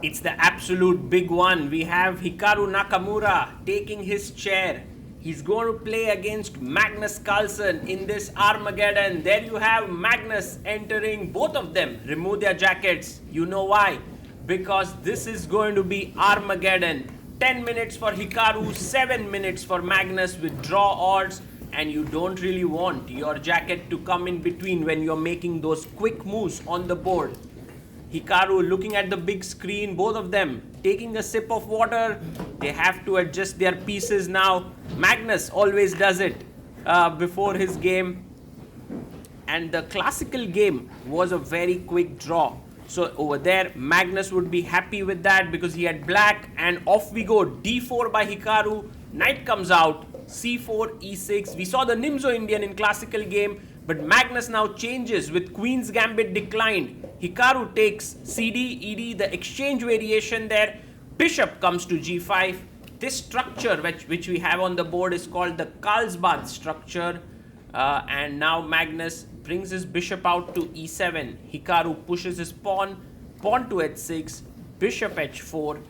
It's the absolute big one. We have Hikaru Nakamura taking his chair. He's going to play against Magnus Carlsen in this Armageddon. There you have Magnus entering. Both of them remove their jackets. You know why? Because this is going to be Armageddon. 10 minutes for Hikaru, 7 minutes for Magnus with draw odds. And you don't really want your jacket to come in between when you're making those quick moves on the board. Hikaru looking at the big screen, both of them taking a sip of water. They have to adjust their pieces now. Magnus always does it before his game. And the classical game was a very quick draw. So over there, Magnus would be happy with that because he had black. And off we go. D4 by Hikaru. Knight comes out. C4, E6. We saw the Nimzo Indian in classical game. But Magnus now changes with Queen's Gambit declined. Hikaru takes CD, ED, the exchange variation there. Bishop comes to G5. This structure which we have on the board is called the Carlsbad structure. And now Magnus brings his bishop out to E7. Hikaru pushes his pawn to H6, bishop H4.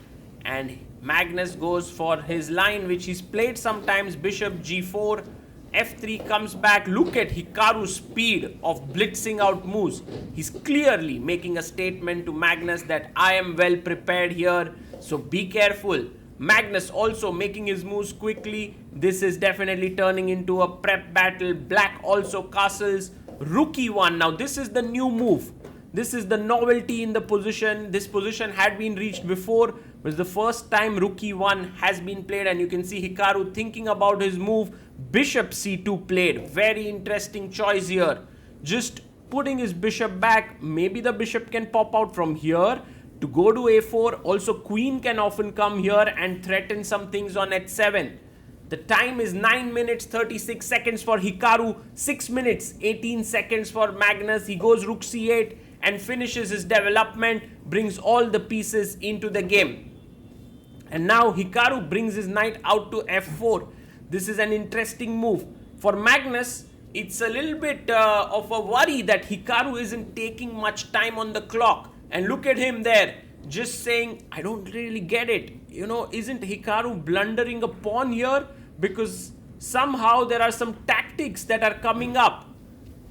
And Magnus goes for his line which he's played sometimes, bishop G4. F3 comes back. Look at Hikaru's speed of blitzing out moves. He's clearly making a statement to Magnus that I am well prepared here, so be careful. Magnus also making his moves quickly. This is definitely turning into a prep battle. Black also castles. Rook E1. Now this is the new move. This is the novelty in the position. This position had been reached before. It was the first time Rook E1 has been played, and you can see Hikaru thinking about his move. Bishop C2 played. Very interesting choice here. Just putting his bishop back. Maybe the bishop can pop out from here to go to A4. Also, queen can often come here and threaten some things on H7. The time is 9 minutes 36 seconds for Hikaru. 6 minutes 18 seconds for Magnus. He goes Rook C8 and finishes his development. Brings all the pieces into the game. And now Hikaru brings his knight out to F4. This is an interesting move. For Magnus, it's a little bit of a worry that Hikaru isn't taking much time on the clock. And look at him there, just saying, I don't really get it. You know, isn't Hikaru blundering a pawn here? Because somehow there are some tactics that are coming up.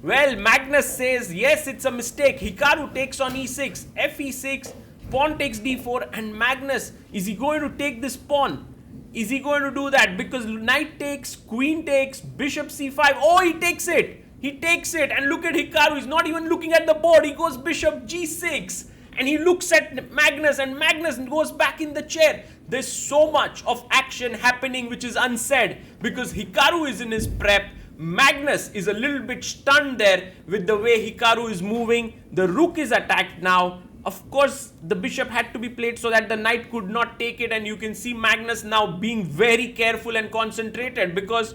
Well, Magnus says, yes, it's a mistake. Hikaru takes on E6, Fe6, pawn takes D4, and Magnus, is he going to take this pawn? Is he going to do that? Because knight takes, queen takes, bishop C5. Oh, he takes it. He takes it. And look at Hikaru. He's not even looking at the board. He goes bishop G6. And he looks at Magnus. And Magnus goes back in the chair. There's so much of action happening which is unsaid. Because Hikaru is in his prep. Magnus is a little bit stunned there with the way Hikaru is moving. The rook is attacked now. Of course, the bishop had to be played so that the knight could not take it, and you can see Magnus now being very careful and concentrated because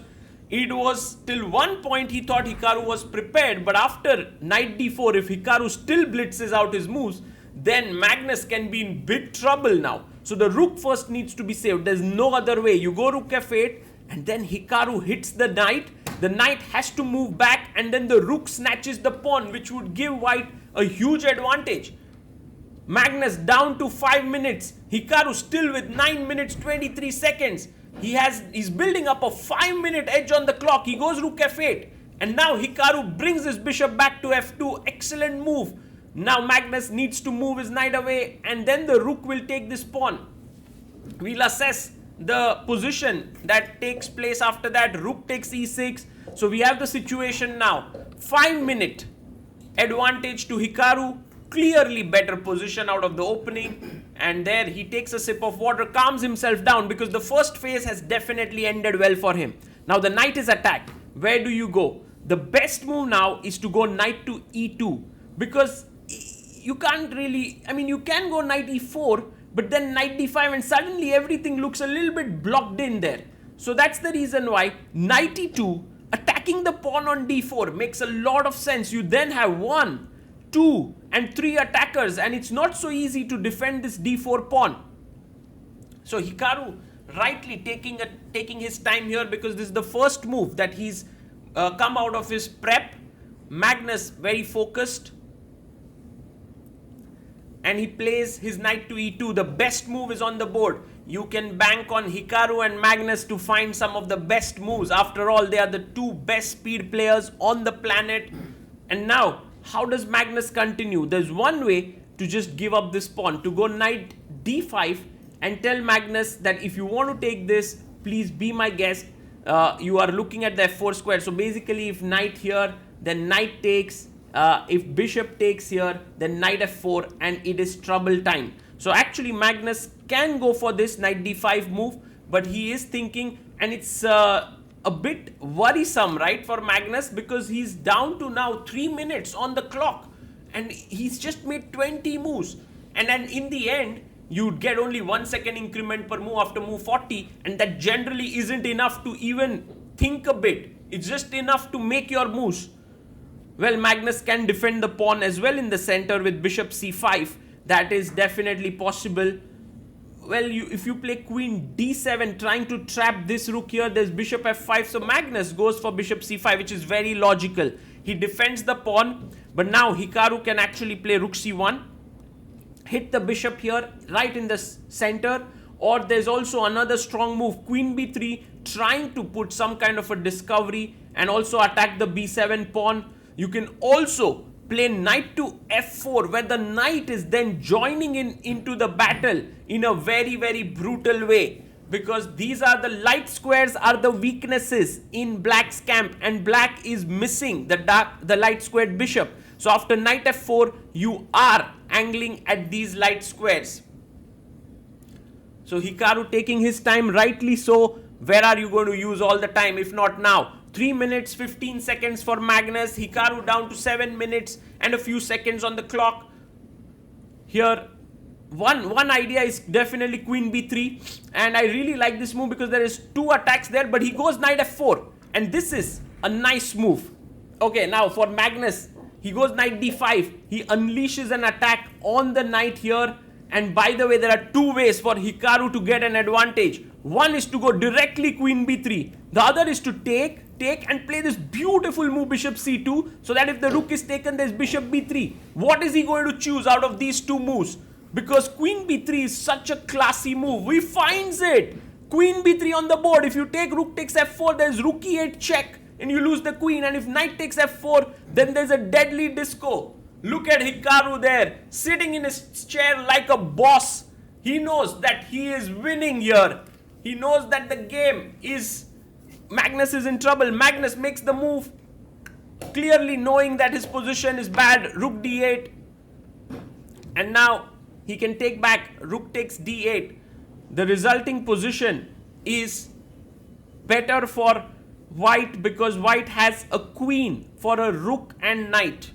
it was till one point he thought Hikaru was prepared, but after knight d4, if Hikaru still blitzes out his moves, then Magnus can be in big trouble now. So the rook first needs to be saved. There's no other way. You go rook f8 and then Hikaru hits the knight. The knight has to move back and then the rook snatches the pawn, which would give white a huge advantage. Magnus down to 5 minutes. Hikaru still with 9 minutes 23 seconds. He's building up a 5-minute edge on the clock. He goes rook f8. And now Hikaru brings his bishop back to f2. Excellent move. Now Magnus needs to move his knight away. And then the rook will take this pawn. We'll assess the position that takes place after that. Rook takes e6. So we have the situation now. 5-minute advantage to Hikaru. Clearly better position out of the opening, and there he takes a sip of water, calms himself down because the first phase has definitely ended well for him. Now the knight is attacked. Where do you go? The best move now is to go knight to e2 because you can't really, you can go knight e4, but then knight d5 and suddenly everything looks a little bit blocked in there. So that's the reason why knight e2 attacking the pawn on d4 makes a lot of sense. You then have 1, 2 and 3 attackers, and it's not so easy to defend this d4 pawn. So Hikaru rightly taking his time here because this is the first move that he's come out of his prep. Magnus very focused. and he plays his knight to e2. The best move is on the board. You can bank on Hikaru and Magnus to find some of the best moves. After all, they are the two best speed players on the planet. And now, how does Magnus continue? There's one way to just give up this pawn, to go knight d5 and tell Magnus that if you want to take this, please be my guest. You are looking at the f4 square. So basically, if knight here, then knight takes. If bishop takes here, then knight f4, and it is trouble time. So actually Magnus can go for this knight d5 move, but he is thinking, and it's a bit worrisome, right, for Magnus, because he's down to now 3 minutes on the clock and he's just made 20 moves. And then in the end, you'd get only 1 second increment per move after move 40, and that generally isn't enough to even think a bit. It's just enough to make your moves. Well, Magnus can defend the pawn as well in the center with bishop c5. That is definitely possible. Well, if you play queen d7 trying to trap this rook here, there's bishop f5. So Magnus goes for bishop c5, which is very logical. He defends the pawn, but now Hikaru can actually play rook c1, hit the bishop here right in the center, or there's also another strong move, queen b3, trying to put some kind of a discovery and also attack the b7 pawn. You can also play knight to f4, where the knight is then joining into the battle in a very, very brutal way, because these are the light squares are the weaknesses in black's camp, and black is missing the light squared bishop. So after knight f4, you are angling at these light squares. So Hikaru taking his time, rightly so. Where are you going to use all the time if not now? 3 minutes 15 seconds for Magnus. Hikaru down to 7 minutes and a few seconds on the clock. Here, one idea is definitely queen b3, and I really like this move because there is 2 attacks there, but he goes knight f4, and this is a nice move. Okay, now for Magnus, he goes knight d5. He unleashes an attack on the knight here, and by the way, there are 2 ways for Hikaru to get an advantage. One is to go directly queen b3. The other is to take and play this beautiful move bishop c2, so that if the rook is taken, there's bishop b3. What is he going to choose out of these 2 moves? Because queen b3 is such a classy move. He finds it. Queen b3 on the board. If you take rook takes f4, there's rook e8 check and you lose the queen. And if knight takes f4, then there's a deadly disco. Look at Hikaru there, sitting in his chair like a boss. He knows that he is winning here. He knows that the game is... Magnus is in trouble. Magnus makes the move, clearly knowing that his position is bad. Rook d8. And now he can take back. Rook takes d8. The resulting position is better for white because white has a queen for a rook and knight.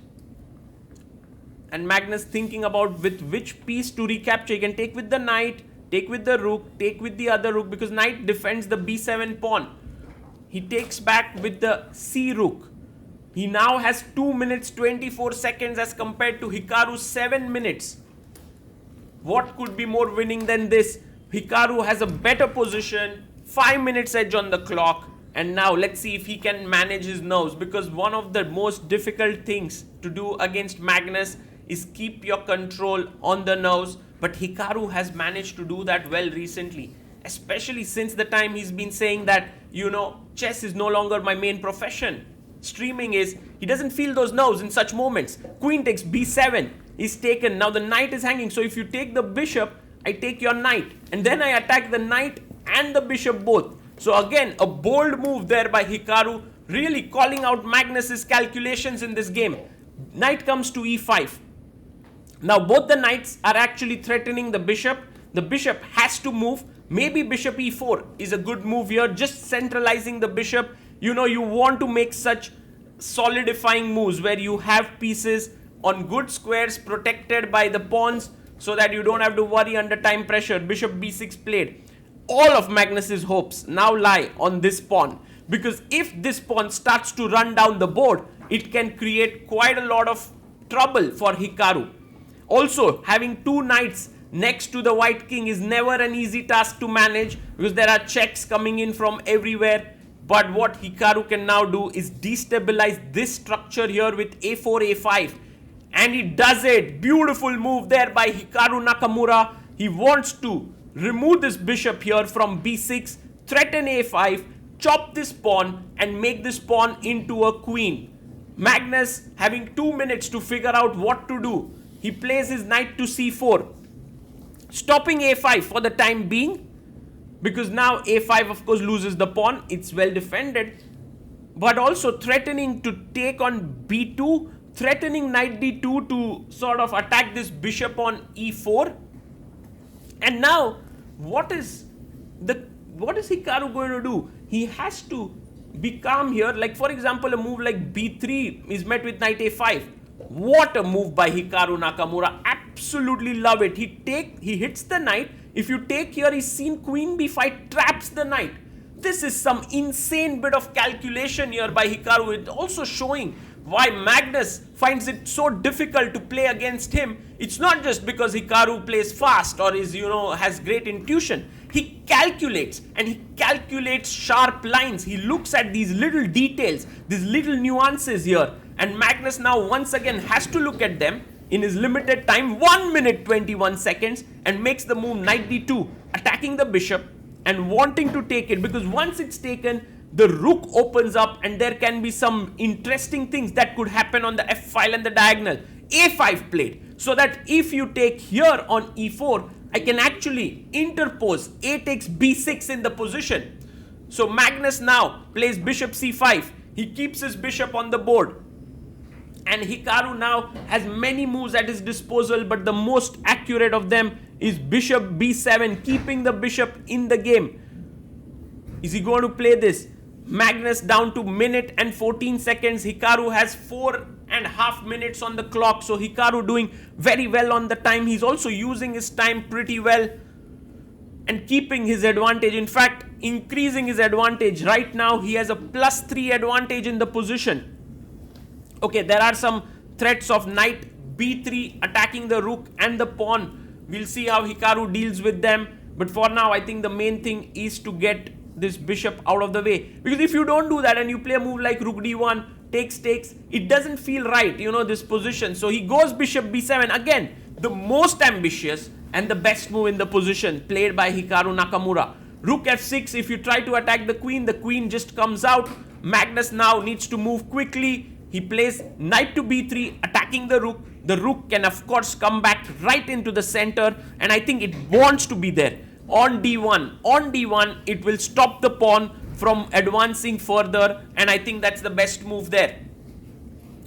And Magnus thinking about with which piece to recapture. He can take with the knight, take with the rook, take with the other rook, because knight defends the b7 pawn. He takes back with the c rook. He now has 2 minutes 24 seconds as compared to Hikaru's 7 minutes. What could be more winning than this? Hikaru has a better position, 5 minutes edge on the clock. And now let's see if he can manage his nerves, because one of the most difficult things to do against Magnus is keep your control on the nerves. But Hikaru has managed to do that well recently, especially since the time he's been saying that, you know, chess is no longer my main profession. Streaming is, he doesn't feel those nerves in such moments. Queen takes b7 is taken. Now the knight is hanging. So if you take the bishop, I take your knight. And then I attack the knight and the bishop both. So again, a bold move there by Hikaru, really calling out Magnus's calculations in this game. Knight comes to e5. Now both the knights are actually threatening the bishop. The bishop has to move. Maybe bishop e4 is a good move here, just centralizing the bishop. You know, you want to make such solidifying moves where you have pieces on good squares protected by the pawns so that you don't have to worry under time pressure. Bishop b6 played. All of Magnus's hopes now lie on this pawn, because if this pawn starts to run down the board, it can create quite a lot of trouble for Hikaru. Also, having 2 knights next to the white king is never an easy task to manage, because there are checks coming in from everywhere. But what Hikaru can now do is destabilize this structure here with a4, a5. And he does it. Beautiful move there by Hikaru Nakamura. He wants to remove this bishop here from b6, threaten a5, chop this pawn and make this pawn into a queen. Magnus having 2 minutes to figure out what to do. He plays his knight to c4, stopping a5 for the time being, because now a5 of course loses the pawn. It's well defended, but also threatening to take on b2, threatening knight d2 to sort of attack this bishop on e4. And now what is Hikaru going to do? He has to be calm here. Like for example, a move like b3 is met with knight a5. What a move by Hikaru Nakamura. Absolutely love it. He hits the knight. If you take here, he's seen queen b5, traps the knight. This is some insane bit of calculation here by Hikaru. It's also showing why Magnus finds it so difficult to play against him. It's not just because Hikaru plays fast or is, has great intuition. He calculates, and he calculates sharp lines. He looks at these little details, these little nuances here. And Magnus now once again has to look at them in his limited time, 1 minute 21 seconds, and makes the move knight d2, attacking the bishop and wanting to take it, because once it's taken, the rook opens up and there can be some interesting things that could happen on the f file and the diagonal. a5 played, so that if you take here on e4, I can actually interpose. A takes b6 in the position. So Magnus now plays bishop c5. He keeps his bishop on the board. And Hikaru now has many moves at his disposal, but the most accurate of them is bishop b7, keeping the bishop in the game. Is he going to play this? Magnus down to minute and 14 seconds. Hikaru has 4.5 minutes on the clock. So Hikaru doing very well on the time. He's also using his time pretty well and keeping his advantage. In fact, increasing his advantage. Right now, he has a +3 advantage in the position. Okay, there are some threats of knight b3 attacking the rook and the pawn. We'll see how Hikaru deals with them. But for now, I think the main thing is to get this bishop out of the way. Because if you don't do that and you play a move like rook d1, takes, it doesn't feel right, this position. So he goes bishop b7. Again, the most ambitious and the best move in the position played by Hikaru Nakamura. Rook f6, if you try to attack the queen just comes out. Magnus now needs to move quickly. He plays knight to b3, attacking the rook. The rook can of course come back right into the center, and I think it wants to be there. On d1, it will stop the pawn from advancing further, and I think that's the best move there.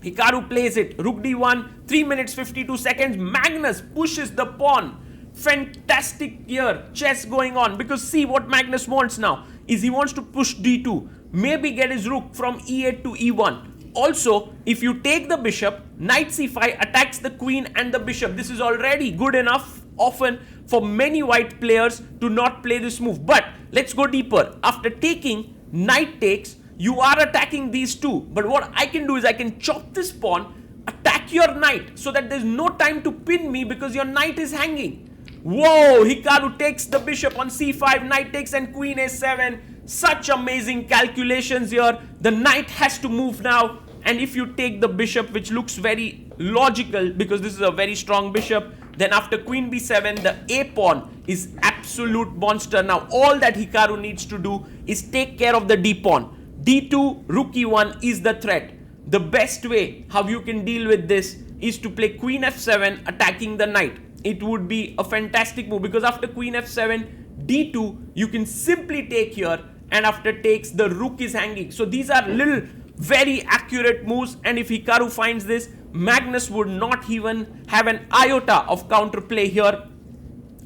Hikaru plays it. Rook d1, 3 minutes 52 seconds. Magnus pushes the pawn. Fantastic here, chess going on, because see what Magnus wants now is he wants to push d2, maybe get his rook from e8 to e1. Also, if you take the bishop, knight c5 attacks the queen and the bishop. This is already good enough often for many white players to not play this move. But let's go deeper. After taking, knight takes, you are attacking these two. But what I can do is I can chop this pawn, attack your knight, so that there's no time to pin me because your knight is hanging. Whoa, Hikaru takes the bishop on c5, knight takes and queen a7. Such amazing calculations here. The knight has to move now. And if you take the bishop, which looks very logical because this is a very strong bishop, then after queen b7, the a pawn is absolute monster. Now all that Hikaru needs to do is take care of the d pawn. d2, rook e1 is the threat. The best way how you can deal with this is to play queen f7 attacking the knight. It would be a fantastic move because after queen f7, d2, you can simply take here, and after takes, the rook is hanging. So these are little very accurate moves, and if Hikaru finds this, Magnus would not even have an iota of counterplay here.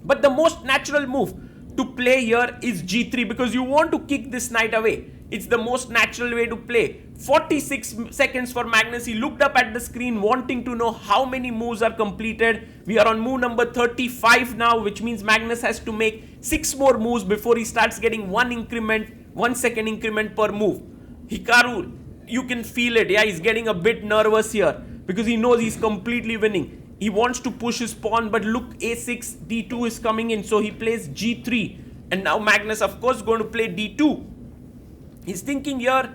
But the most natural move to play here is g3 because you want to kick this knight away. It's the most natural way to play. 46 seconds for Magnus. He looked up at the screen wanting to know how many moves are completed. We are on move number 35 now, which means Magnus has to make 6 more moves before he starts getting 1 second increment per move. Hikaru, you can feel it. Yeah, he's getting a bit nervous here because he knows he's completely winning. He wants to push his pawn, but look, a6, d2 is coming in. So he plays g3. And now Magnus, of course, going to play d2. He's thinking here.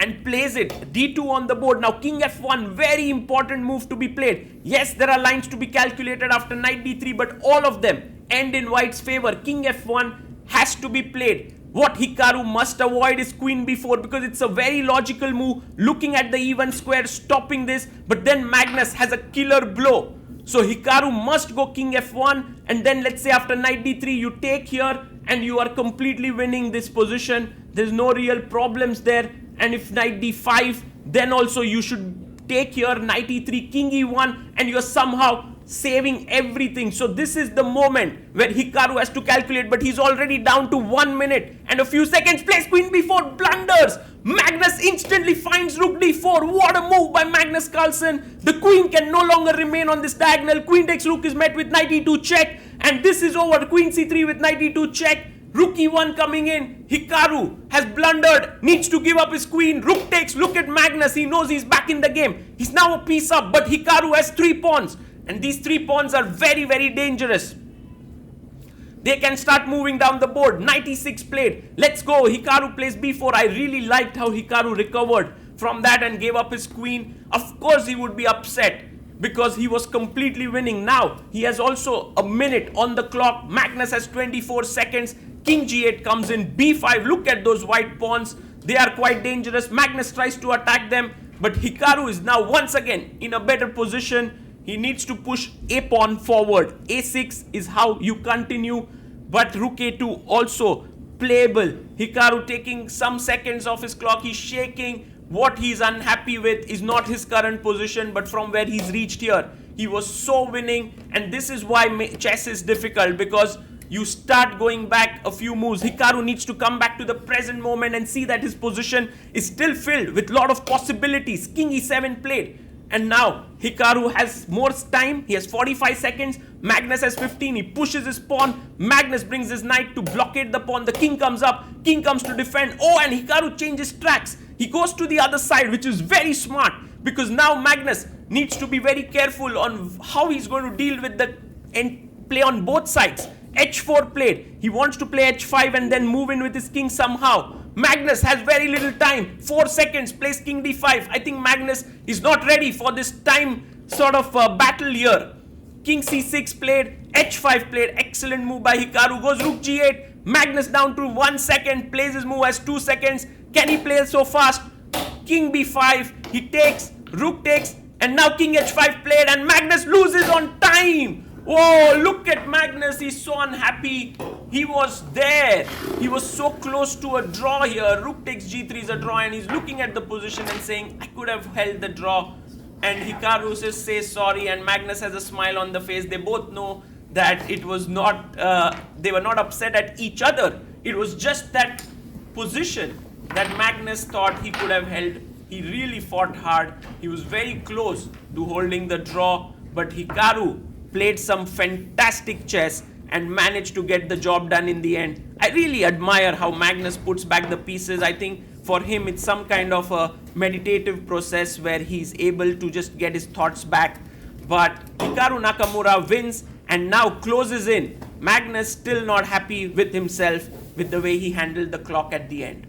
and plays it. D2 on the board. Now king f1, very important move to be played. Yes, there are lines to be calculated after knight d3, but all of them end in white's favor. King f1 has to be played. What Hikaru must avoid is queen b4, because it's a very logical move, looking at the even square, stopping this, but then Magnus has a killer blow. So Hikaru must go king f1, and then let's say after knight d3 you take here and you are completely winning this position. There's no real problems there. And if knight d5, then also you should take here knight e3, king e1, and you're somehow saving everything. So this is the moment where Hikaru has to calculate, but he's already down to 1 minute and a few seconds. Plays queen b4, blunders. Magnus instantly finds rook d4. What a move by Magnus Carlsen. The queen can no longer remain on this diagonal. Queen takes rook is met with knight e2 check, and this is over. Queen c3 with knight e2 check. Rook e1 coming in. Hikaru has blundered, needs to give up his queen. Rook takes. Look at Magnus. He knows he's back in the game. He's now a piece up, but Hikaru has 3 pawns. And these 3 pawns are very, very dangerous. They can start moving down the board. Knight e6 played. Let's go. Hikaru plays b4. I really liked how Hikaru recovered from that and gave up his queen. Of course, he would be upset because he was completely winning. Now, he has also a minute on the clock. Magnus has 24 seconds. King g8 comes in. b5. Look at those white pawns. They are quite dangerous. Magnus tries to attack them, but Hikaru is now once again in a better position. He needs to push a pawn forward. a6 is how you continue, but rook a2 also playable. Hikaru taking some seconds off his clock. He's shaking. What he's unhappy with is not his current position, but from where he's reached here. He was so winning, and this is why chess is difficult, because you start going back a few moves. Hikaru needs to come back to the present moment and see that his position is still filled with a lot of possibilities. King e7 played. And now Hikaru has more time. He has 45 seconds. Magnus has 15. He pushes his pawn. Magnus brings his knight to blockade the pawn. The king comes up. King comes to defend. Oh, and Hikaru changes tracks. He goes to the other side, which is very smart, because now Magnus needs to be very careful on how he's going to deal with the play on both sides. h4 played. He wants to play h5 and then move in with his king somehow. Magnus has very little time. 4 seconds. Plays king d5. I think Magnus is not ready for this time sort of battle here. King c6 played. h5 played. Excellent move by Hikaru. Goes rook g8. Magnus down to 1 second. Plays his move as 2 seconds. Can he play so fast? King b5. He takes. Rook takes. And now king h5 played. And Magnus loses on time. Oh, look at Magnus. He's so unhappy. He was there. He was so close to a draw here. Rook takes g3 is a draw, and he's looking at the position and saying, I could have held the draw. And Hikaru says sorry, and Magnus has a smile on the face. They both know that it was not, they were not upset at each other. It was just that position that Magnus thought he could have held. He really fought hard. He was very close to holding the draw, but Hikaru played some fantastic chess and managed to get the job done in the end. I really admire how Magnus puts back the pieces. I think for him it's some kind of a meditative process where he's able to just get his thoughts back. But Hikaru Nakamura wins and now closes in. Magnus still not happy with himself with the way he handled the clock at the end.